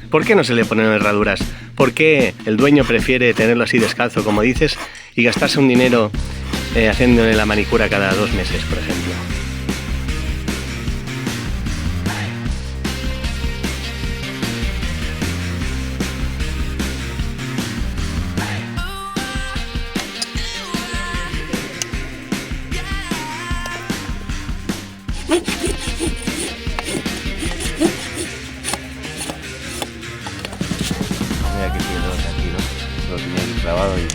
¿Por qué no se le ponen herraduras? ¿Por qué el dueño prefiere tenerlo así descalzo, como dices, y gastarse un dinero haciéndole la manicura cada 2 meses, por ejemplo? Mira que tiene dos aquí, ¿no? Lo tenía aquí clavado y...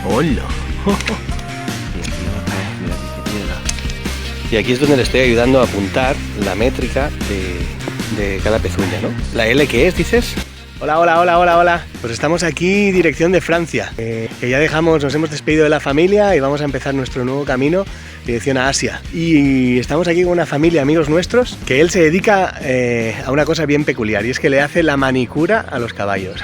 ¡Hola! Y aquí otra, mira aquí que piedra. Y aquí es donde le estoy ayudando a apuntar la métrica de cada pezuña, ¿no? ¿La L qué es, dices? Hola, hola, hola, hola, hola. Pues estamos aquí, dirección de Francia. Que ya nos hemos despedido de la familia y vamos a empezar nuestro nuevo camino, dirección a Asia. Y estamos aquí con una familia, amigos nuestros, que él se dedica a una cosa bien peculiar, y es que le hace la manicura a los caballos,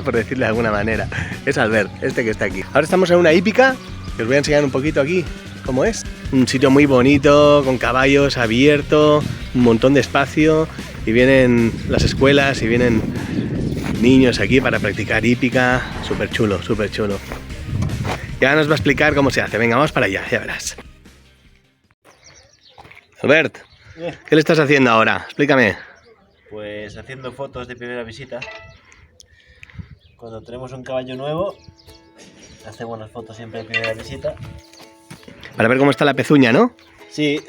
por decirlo de alguna manera. Es Albert, este que está aquí. Ahora estamos en una hípica, que os voy a enseñar un poquito aquí cómo es. Un sitio muy bonito, con caballos, abierto, un montón de espacio, y vienen las escuelas y vienen niños aquí para practicar hípica. Súper chulo, súper chulo. Y ahora nos va a explicar cómo se hace. Venga, vamos para allá, ya verás. Albert, ¿qué le estás haciendo ahora? Explícame. Pues haciendo fotos de primera visita. Cuando tenemos un caballo nuevo, hacemos las fotos siempre de primera visita. Para ver cómo está la pezuña, ¿no? Sí,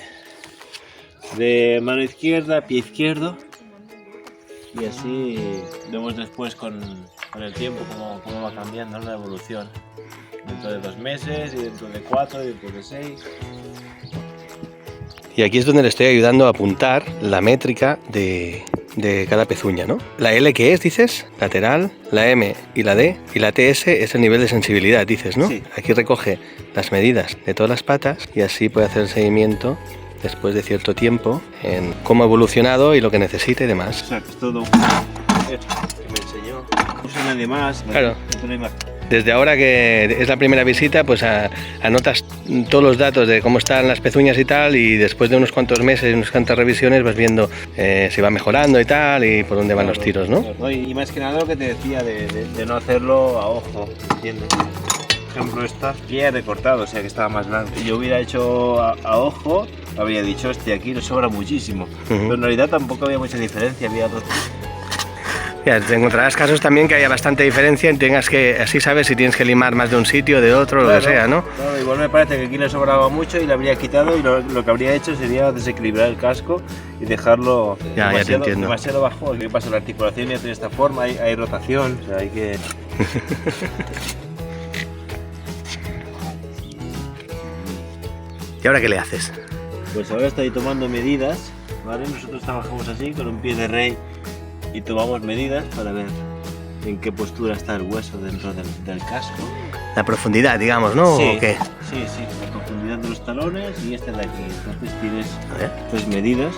de mano izquierda, pie izquierdo. Y así vemos después con el tiempo cómo va cambiando la evolución. Dentro de 2 meses, y dentro de 4, y dentro de 6. Y aquí es donde le estoy ayudando a apuntar la métrica de cada pezuña, ¿no? La L ¿qué es, dices? Lateral, la M y la D, y la TS es el nivel de sensibilidad, dices, ¿no? Sí. Aquí recoge las medidas de todas las patas y así puede hacer el seguimiento después de cierto tiempo en cómo ha evolucionado y lo que necesita y demás. Exacto, es todo que me enseñó. No sé nadie más. Claro. No hay más. Desde ahora que es la primera visita, pues anotas todos los datos de cómo están las pezuñas y tal, y después de unos cuantos meses, unas cuantas revisiones, vas viendo si va mejorando y tal, y por dónde van los tiros, ¿no? Claro. Y más que nada lo que te decía de no hacerlo a ojo, ¿entiendes? Por ejemplo, esta ya he recortado, o sea que estaba más grande. Si yo hubiera hecho a ojo, habría dicho, hostia, aquí nos sobra muchísimo. Pero en realidad tampoco había mucha diferencia, había dos. Ya, te encontrarás casos también que haya bastante diferencia y tengas que, así sabes si tienes que limar más de un sitio, de otro, claro, lo que sea, ¿no? Claro, igual me parece que aquí le sobraba mucho y le habría quitado, y lo que habría hecho sería desequilibrar el casco y dejarlo demasiado bajo. ¿Qué pasa? La articulación ya tiene esta forma, hay rotación, o sea, hay que... ¿Y ahora qué le haces? Pues ahora estoy tomando medidas, ¿vale? Nosotros trabajamos así, con un pie de rey, y tomamos medidas para ver en qué postura está el hueso dentro del casco. La profundidad, digamos, ¿no? Sí, ¿O qué? sí, la profundidad de los talones y este de aquí. Entonces tienes 3 medidas,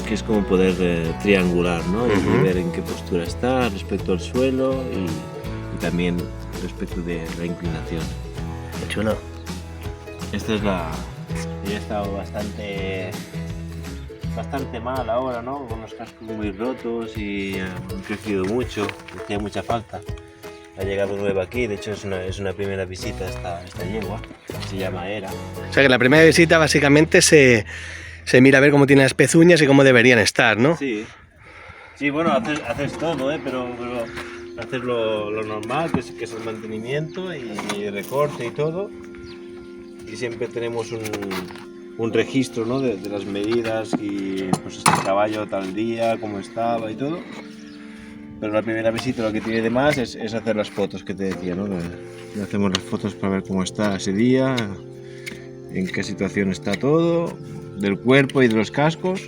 que es como poder triangular, ¿no? Y ver en qué postura está respecto al suelo y también respecto de la inclinación. Qué chulo. Esta es la... Yo he estado bastante mal ahora, ¿no? Con los cascos muy rotos y han crecido mucho, hacía mucha falta. Ha llegado nueva aquí, de hecho es una primera visita esta yegua, se llama Era. O sea que la primera visita básicamente se mira a ver cómo tienen las pezuñas y cómo deberían estar, ¿no? Sí, bueno, haces todo, pero haces lo normal, que es el mantenimiento y recorte y todo. Y siempre tenemos un registro, ¿no? de las medidas y pues este caballo tal día, cómo estaba y todo. Pero la primera visita lo que tiene de más es hacer las fotos que te decía, ¿no? Hacemos las fotos para ver cómo está ese día, en qué situación está todo, del cuerpo y de los cascos.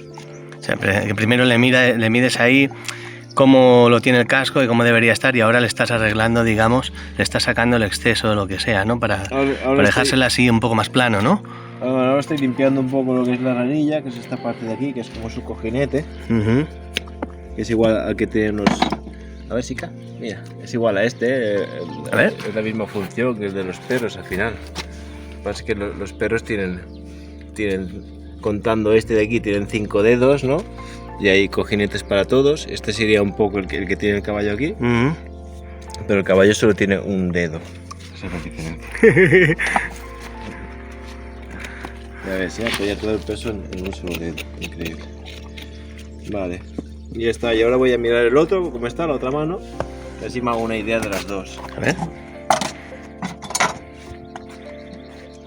O sea, que primero le mides ahí cómo lo tiene el casco y cómo debería estar, y ahora le estás arreglando, digamos, le estás sacando el exceso de lo que sea, ¿no? Para dejársela así un poco más plano, ¿no? Ahora estoy limpiando un poco lo que es la ranilla, que es esta parte de aquí, que es como su cojinete, que es igual al que tienen los... A ver, Sica, mira, es igual a este, a ver. Es la misma función que el de los perros al final. Lo que pasa es que los perros tienen, contando este de aquí, tienen 5 dedos, ¿no? y hay cojinetes para todos. Este sería un poco el que tiene el caballo aquí, pero el caballo solo tiene un dedo. Esa es la diferencia. Ya ves, ya apoya todo el peso en un solo dedo. Increíble. Vale. Y ya está. Y ahora voy a mirar el otro, cómo está, la otra mano. Y así me hago una idea de las dos. A ver.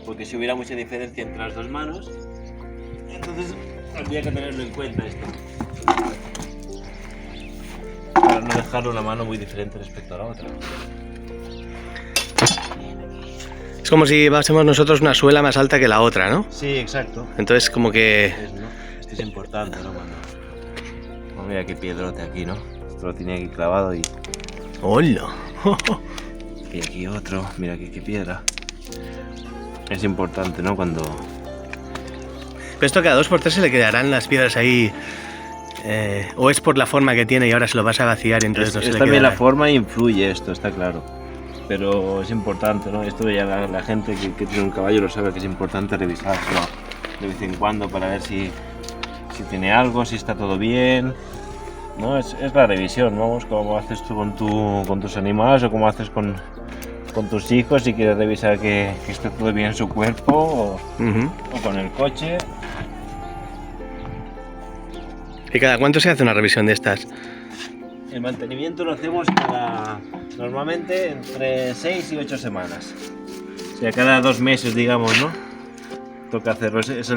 Porque si hubiera mucha diferencia entre las dos manos, entonces habría que tenerlo en cuenta esto. Para no dejar una mano muy diferente respecto a la otra. Es como si llevásemos nosotros una suela más alta que la otra, ¿no? Sí, exacto. Entonces como que... Esto es importante, ¿no? Oh, mira qué piedrote aquí, ¿no? Esto lo tenía aquí clavado y... ¡Hola! Y aquí otro, mira qué piedra. Es importante, ¿no? Cuando... Pero esto cada 2 por 3 se le quedarán las piedras ahí... o es por la forma que tiene y ahora se lo vas a vaciar y entonces no se le también quedará. la forma influye esto, está claro. Pero es importante, ¿no? Esto ya la gente que tiene un caballo lo sabe, que es importante revisárselo de vez en cuando para ver si tiene algo, si está todo bien, ¿no? Es la revisión, vamos, como haces tú con tus animales o como haces con tus hijos, si quieres revisar que esté todo bien en su cuerpo o con el coche. ¿Y cada cuánto se hace una revisión de estas? El mantenimiento lo hacemos normalmente entre 6 y 8 semanas. O sea, cada 2 meses, digamos, ¿no? Toca hacerlo. Es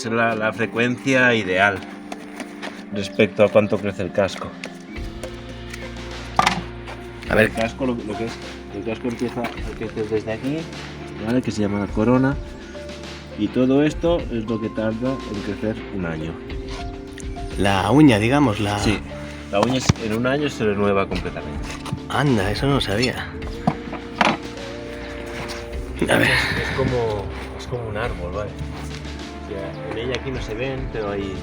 la frecuencia ideal respecto a cuánto crece el casco. A ver, El casco, lo que es, el casco empieza a crecer desde aquí, ¿vale? Que se llama la corona. Y todo esto es lo que tarda en crecer un año. la uña, digamos, la... Sí, la uña en un año se renueva completamente. Anda, eso no lo sabía. A ver. Es como un árbol, ¿vale? O sea, en ella aquí no se ven, pero hay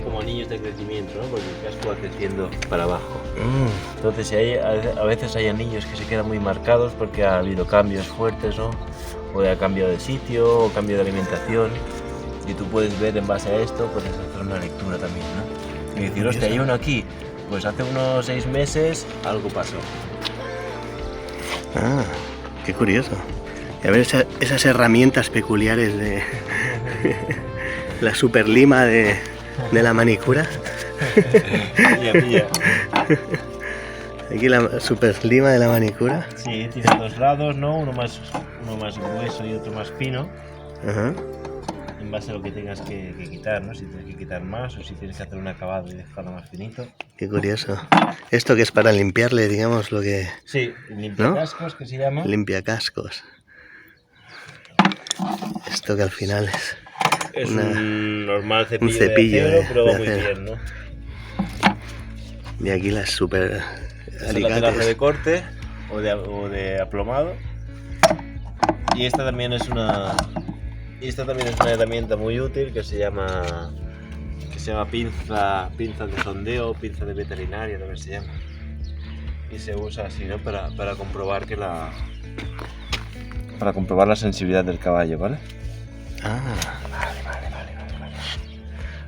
como anillos de crecimiento, ¿no? Porque el casco va creciendo para abajo. Entonces a veces hay anillos que se quedan muy marcados porque ha habido cambios fuertes, ¿no? O ha cambiado de sitio, o cambio de alimentación. Y tú puedes ver en base a esto, puedes hacer una lectura también, ¿no? Y decir, hostia, hay uno aquí. Pues hace unos 6 meses algo pasó. Ah, qué curioso. Y a ver esas herramientas peculiares de la super lima de la manicura. Mira. Aquí la super lima de la manicura. Sí, tiene 2 lados, ¿no? Uno más grueso y otro más fino. Ajá. En base a lo que tengas que quitar, ¿no? Si tienes que quitar más o si tienes que hacer un acabado y dejarlo más finito. Qué curioso. Esto que es para limpiarle, digamos, lo que... Sí, limpiacascos, ¿no? Que se llama. Limpiacascos. Esto que al final es un normal cepillo, un cepillo de acero, pero va de muy acero. bien, ¿no? Y aquí las super Esta es la telaje de alicates. corte o de aplomado. Y esta también es una herramienta muy útil que se llama pinza de sondeo, pinza de veterinaria, también se llama. Y se usa así, ¿no? Para comprobar para comprobar la sensibilidad del caballo, ¿vale? Ah, Vale.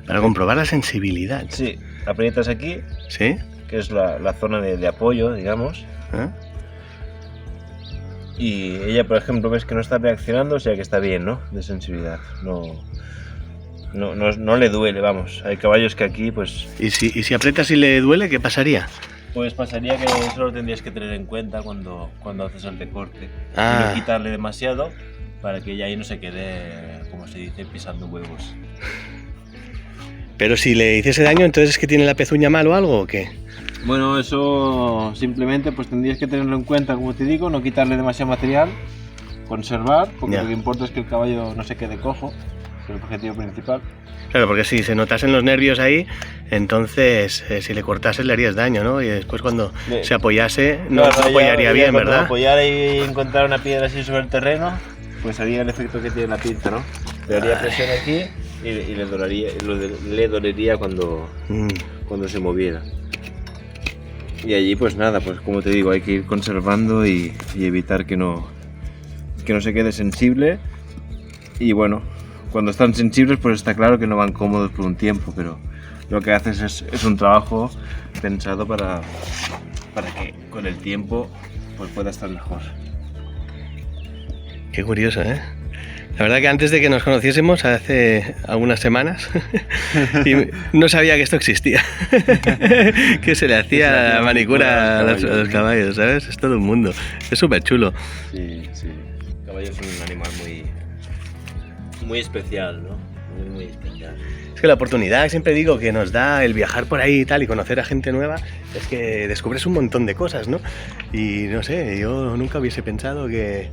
para comprobar la sensibilidad. Sí, aprietas aquí, ¿Sí? que es la zona de apoyo, digamos. ¿Ah? Y ella, por ejemplo, ves que no está reaccionando, o sea que está bien, ¿no? De sensibilidad. No le duele, vamos. Hay caballos que aquí, pues... ¿Y si aprietas y le duele, qué pasaría? Pues pasaría que eso lo tendrías que tener en cuenta cuando haces el recorte. Ah. Y no quitarle demasiado para que ella ahí no se quede, como se dice, pisando huevos. Pero si le hiciese daño, entonces es que tiene la pezuña mal o algo, ¿o qué? Bueno, eso simplemente pues tendrías que tenerlo en cuenta, como te digo, no quitarle demasiado material, conservar, porque Ya. lo que importa es que el caballo no se quede cojo, que es el objetivo principal. Claro, porque si se notasen los nervios ahí, entonces si le cortases le harías daño, ¿no? Y después cuando se apoyase, no Claro, se apoyaría bien, cuando ¿verdad? apoyar y encontrar una piedra así sobre el terreno, pues haría el efecto que tiene la pinza, ¿no? Le haría presión aquí y le dolería cuando se moviera. Y allí pues nada, pues como te digo, hay que ir conservando y evitar que no se quede sensible. Y bueno, cuando están sensibles pues está claro que no van cómodos por un tiempo, pero lo que haces es un trabajo pensado para que con el tiempo pues pueda estar mejor. Qué curioso, ¿eh? La verdad que antes de que nos conociésemos, hace algunas semanas, y no sabía que esto existía. Que se le hacía la manicura a los caballos, ¿sabes? Es todo un mundo. Es súper chulo. Sí, sí. El caballo es un animal muy especial, ¿no? Muy especial. Es que la oportunidad, siempre digo, que nos da el viajar por ahí y tal y conocer a gente nueva, es que descubres un montón de cosas, ¿no? Y no sé, yo nunca hubiese pensado que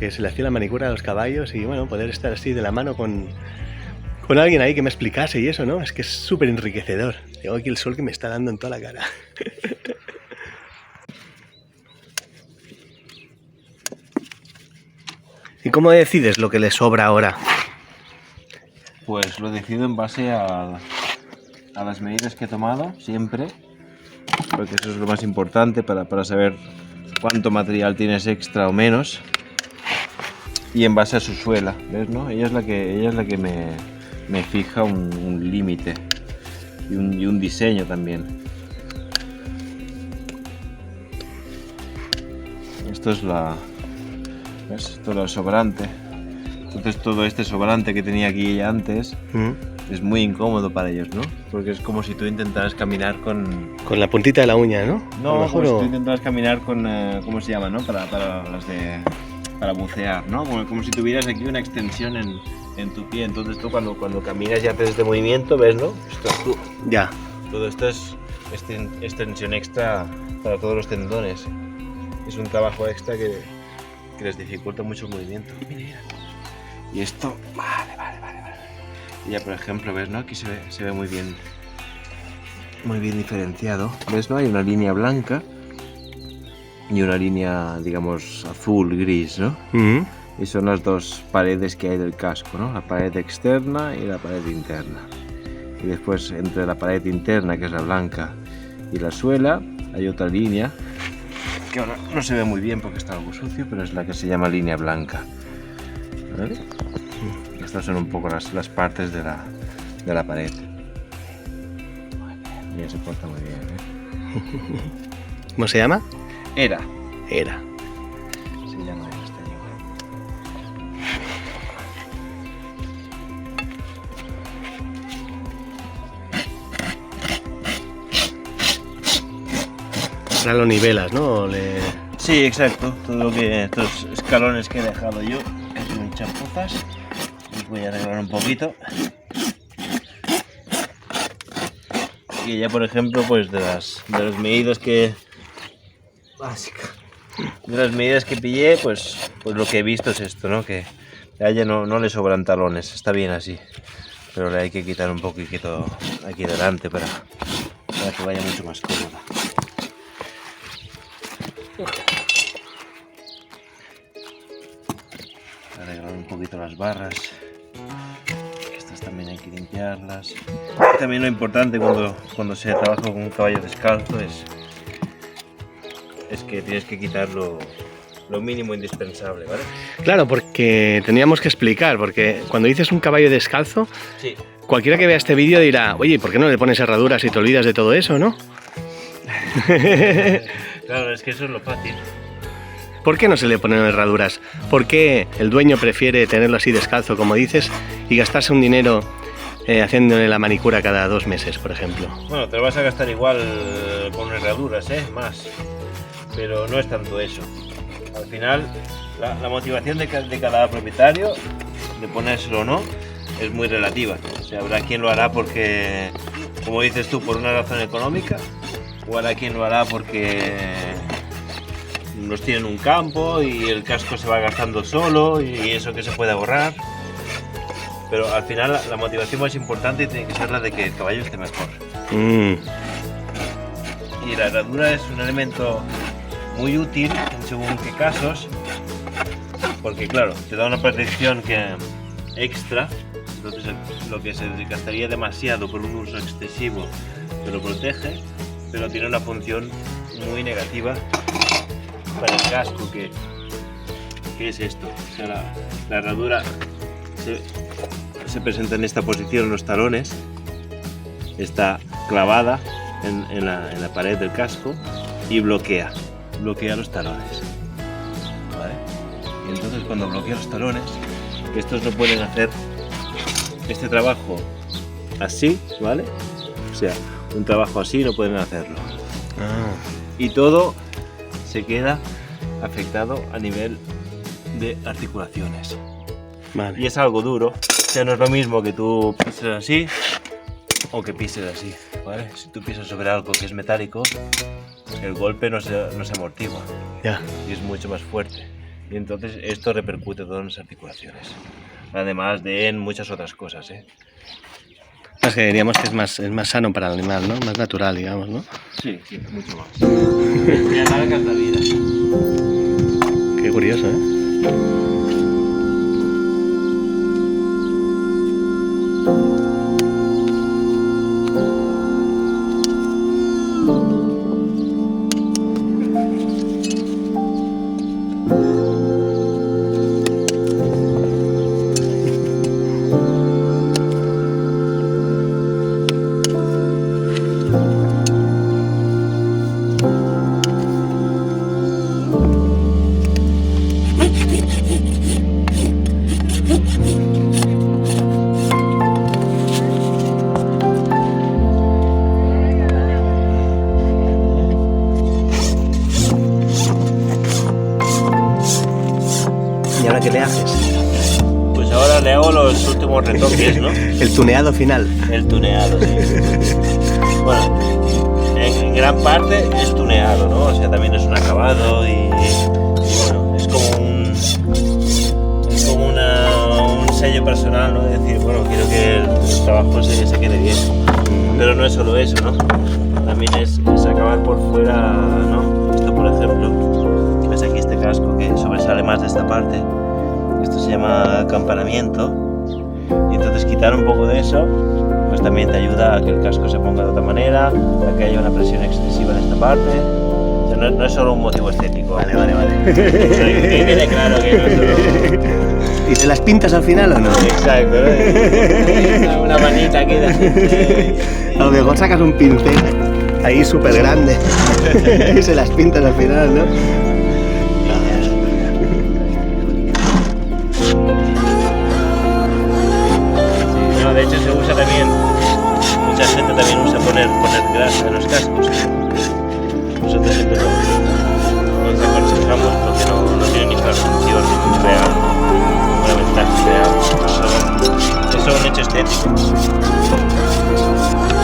se le hacía la manicura a los caballos y bueno, poder estar así de la mano con alguien ahí que me explicase y eso, ¿no? Es que es súper enriquecedor. Tengo aquí el sol que me está dando en toda la cara. ¿Y cómo decides lo que le sobra ahora? Pues lo decido en base a las medidas que he tomado, siempre, porque eso es lo más importante para saber cuánto material tienes extra o menos. Y en base a su suela, ¿ves? ¿No? Ella es la que me fija un límite y un diseño también. Esto es ¿ves? Todo lo sobrante. Entonces todo este sobrante que tenía aquí antes es muy incómodo para ellos, ¿no? Porque es como si tú intentaras caminar con la puntita de la uña, ¿no? No, como si tú intentaras caminar con ¿cómo se llama, no? Para bucear, ¿no? Como si tuvieras aquí una extensión en tu pie. Entonces tú cuando caminas y haces este movimiento, ¿ves, no? Ya. Todo esto es extensión extra para todos los tendones. Es un trabajo extra que les dificulta mucho el movimiento. Y esto, vale. Y ya, por ejemplo, ¿ves, no? Aquí se ve muy bien diferenciado. ¿Ves, no? Hay una línea blanca y una línea, digamos, azul-gris, ¿no? Y son las dos paredes que hay del casco, ¿no? La pared externa y la pared interna. Y después, entre la pared interna, que es la blanca, y la suela, hay otra línea, que ahora no se ve muy bien porque está algo sucio, pero es la que se llama línea blanca. ¿Vale? Estas son un poco las partes de la pared. Muy bien, se porta muy bien, ¿eh? ¿Cómo se llama? Era. Se llama este Ahora lo nivelas, ¿no? Sí, exacto. Estos escalones que he dejado yo son chapuzas. Los voy a arreglar un poquito. Y ya, por ejemplo, pues de las medidas que pillé, pues lo que he visto es esto, ¿no? Que a ella no le sobran talones, está bien así, pero le hay que quitar un poquito aquí delante para que vaya mucho más cómoda. Arreglar un poquito las barras, estas también hay que limpiarlas. También lo importante cuando se trabaja con un caballo descalzo es que tienes que quitar lo mínimo indispensable, ¿vale? Claro, porque teníamos que explicar, porque cuando dices un caballo descalzo, sí, cualquiera que vea este vídeo dirá, oye, ¿por qué no le pones herraduras y te olvidas de todo eso, no? Claro, es que eso es lo fácil. ¿Por qué no se le ponen herraduras? ¿Por qué el dueño prefiere tenerlo así descalzo, como dices, y gastarse un dinero haciéndole la manicura cada 2 meses, por ejemplo? Bueno, te lo vas a gastar igual con herraduras, más. Pero no es tanto eso. Al final, la motivación de cada propietario, de ponérselo o no, es muy relativa. O sea, habrá quien lo hará porque, como dices tú, por una razón económica, o habrá quien lo hará porque los tiene en un campo y el casco se va gastando solo y eso que se puede ahorrar. Pero al final la motivación más importante tiene que ser la de que el caballo esté mejor. Y la herradura es un elemento muy útil en según qué casos, porque claro, te da una protección extra, entonces lo que se desgastaría demasiado por un uso excesivo te lo protege, pero tiene una función muy negativa para el casco, que es esto. O sea, la herradura se presenta en esta posición los talones, está clavada en la pared del casco y bloquea los talones, ¿vale? Y entonces cuando bloquea los talones, estos no pueden hacer este trabajo así, ¿vale? O sea, un trabajo así no pueden hacerlo. Y todo se queda afectado a nivel de articulaciones. Vale. Y es algo duro, o sea, no es lo mismo que tú pises así o que pises así, ¿vale? Si tú pisas sobre algo que es metálico, el golpe no se amortigua, Ya. y es mucho más fuerte. Y entonces esto repercute todo en las articulaciones, además de en muchas otras cosas, ¿eh? Es que diríamos que es más sano para el animal, ¿no? Más natural, digamos, ¿no? Sí, mucho más. Me alargas la vida. Qué curioso, ¿eh? ¿Y ahora qué le haces? Pues ahora le hago los últimos retoques, ¿no? El tuneado final. El tuneado, sí. Bueno, en gran parte es tuneado, ¿no? O sea, también es un acabado y bueno, es como un sello personal, ¿no? De decir, bueno, quiero que el trabajo se quede bien. Pero no es solo eso, ¿no? También es acabar por fuera, ¿no? Esto, por ejemplo, ves aquí este casco que sobresale más de esta parte. Esto se llama acampanamiento. Y entonces quitar un poco de eso, pues también te ayuda a que el casco se ponga de otra manera, a que haya una presión excesiva en esta parte. O sea, no es solo un motivo estético. Vale. Que quede claro que no es solo... ¿Y te las pintas al final o no? Exacto, ¿no? Una manita aquí de aceite. A lo mejor sacas un pincel ahí súper grande y se las pintas al final, ¿no? No, de hecho se usa también, mucha gente también usa poner grasa en los cascos. Nosotros siempre nos aconsejamos porque no tiene ninguna función real, una ventaja real, es solo un hecho estético.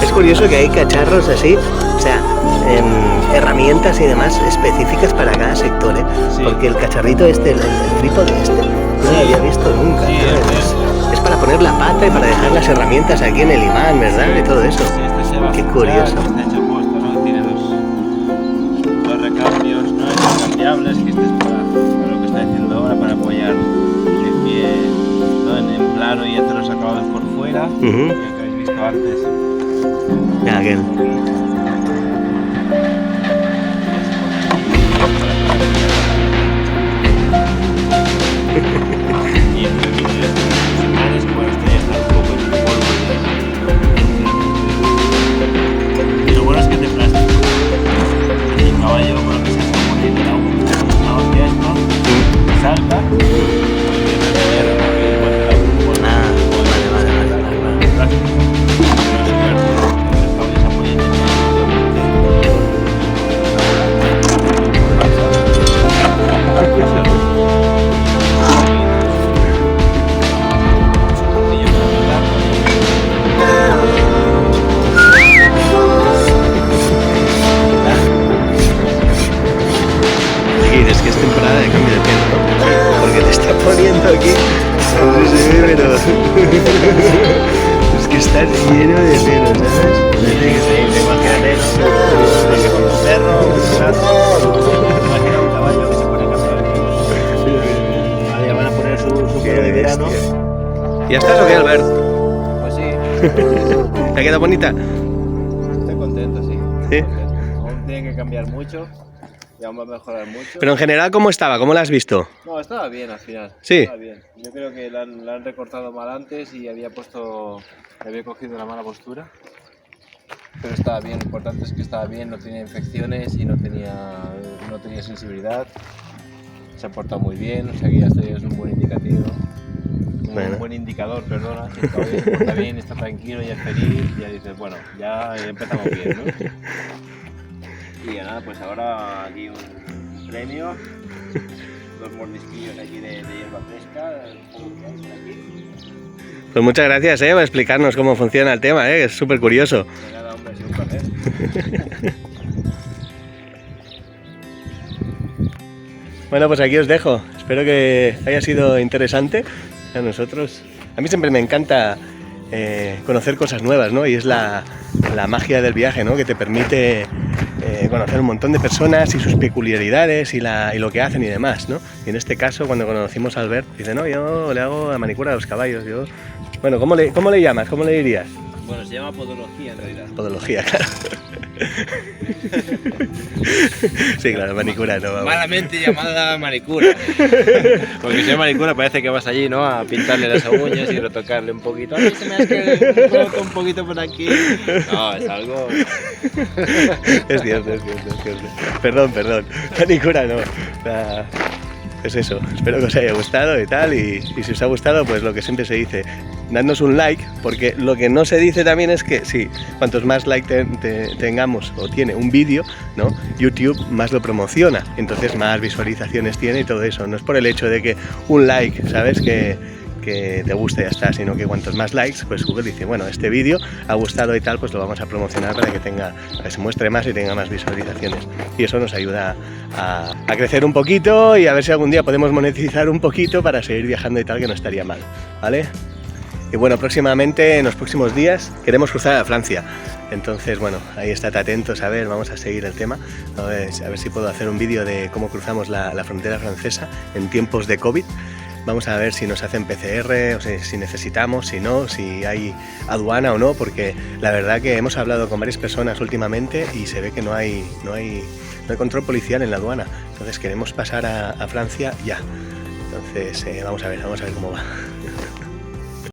Es curioso que hay cacharros así, o sea, herramientas y demás específicas para cada sector, ¿eh? Sí. Porque el cacharrito este, el trípode este, no lo había visto nunca. Sí, ¿sabes? Es para poner la pata y para dejar las herramientas aquí en el imán, ¿verdad? Y todo eso. Sí, este se va a Qué ajustar, curioso. Está hecho puesto, ¿no? Tiene dos recambios, ¿no? Intercambiables, que este es para lo que está haciendo ahora, para apoyar el pie, ¿no? en plano y hacer los acabados por fuera, Ujú. que habéis visto antes. Ya, aquel. Y el vidrio los imanes, que bueno, esto ya está un poco en polvo. Y lo bueno es que es de plástico. Y el caballo, con lo que se está poniendo una hostia esto, salta y tiene que ver, porque igual te da un polvo. Vale. Plástico. No es cierto, los caballos apoyan en Es que es temporada de cambio de pelo, ¿no? Porque te está poniendo aquí. No sé si se ve, pero. Es que estás lleno de pelo, ¿sabes? Imagínate, ¿no? Con un perro, un gato, imagina un caballo que se pone a cambiar aquí. Ahora ya van a poner su pelo de verano. ¿Ya estás o qué, Albert? Pues sí, ¿Te ha quedado bonita? estoy contento, sí. Sí. Aún tiene que cambiar mucho, y aún va a mejorar mucho. Pero en general, ¿cómo estaba? ¿Cómo la has visto? No, estaba bien al final. Sí. Estaba bien. Yo creo que la han recortado mal antes y había cogido la mala postura. Pero estaba bien, lo importante es que estaba bien, no tenía infecciones y no tenía sensibilidad. Se ha portado muy bien, o sea que ya esto es un buen indicativo. Bueno. Un buen indicador, perdona. Si el caballo se porta bien, está tranquilo y es feliz, ya dices, bueno, ya empezamos bien, ¿no? Y ya nada, pues ahora aquí un premio, 2 mordisquillos aquí de hierba fresca, un poco que hay por aquí. Pues muchas gracias por explicarnos cómo funciona el tema, que es súper curioso. De nada, hombre, ha sido un placer. Bueno, pues aquí os dejo. Espero que haya sido interesante. A mí siempre me encanta conocer cosas nuevas, ¿no? Y es la magia del viaje, ¿no? Que te permite conocer un montón de personas y sus peculiaridades y lo que hacen y demás, ¿no? Y en este caso, cuando conocimos a Albert, dice, no, yo le hago la manicura a los caballos. Bueno, ¿cómo le llamas? ¿Cómo le dirías? Bueno, se llama podología en realidad. Podología, claro. Sí, claro, manicura no. Vamos. Malamente llamada manicura. Porque si es manicura parece que vas allí, ¿no? A pintarle las uñas y retocarle un poquito. Ay, se me ha quedado un poquito por aquí. No, es algo... Es cierto. Perdón. Manicura no. Es eso, espero que os haya gustado y tal, y si os ha gustado, pues lo que siempre se dice, dadnos un like, porque lo que no se dice también es que sí, cuantos más like tengamos o tiene un vídeo, ¿no? YouTube más lo promociona, entonces más visualizaciones tiene y todo eso, no es por el hecho de que un like, ¿sabes? Que te guste y ya está, sino que cuantos más likes, pues Google dice, bueno, este vídeo ha gustado y tal, pues lo vamos a promocionar para que se muestre más y tenga más visualizaciones. Y eso nos ayuda a crecer un poquito y a ver si algún día podemos monetizar un poquito para seguir viajando y tal, que no estaría mal, ¿vale? Y bueno, próximamente, en los próximos días, queremos cruzar a Francia. Entonces, bueno, ahí estate atentos, a ver, vamos a seguir el tema. A ver si puedo hacer un vídeo de cómo cruzamos la frontera francesa en tiempos de COVID. Vamos a ver si nos hacen PCR, o sea, si necesitamos, si no, si hay aduana o no, porque la verdad que hemos hablado con varias personas últimamente y se ve que no hay control policial en la aduana. Entonces queremos pasar a Francia ya. Entonces vamos a ver cómo va.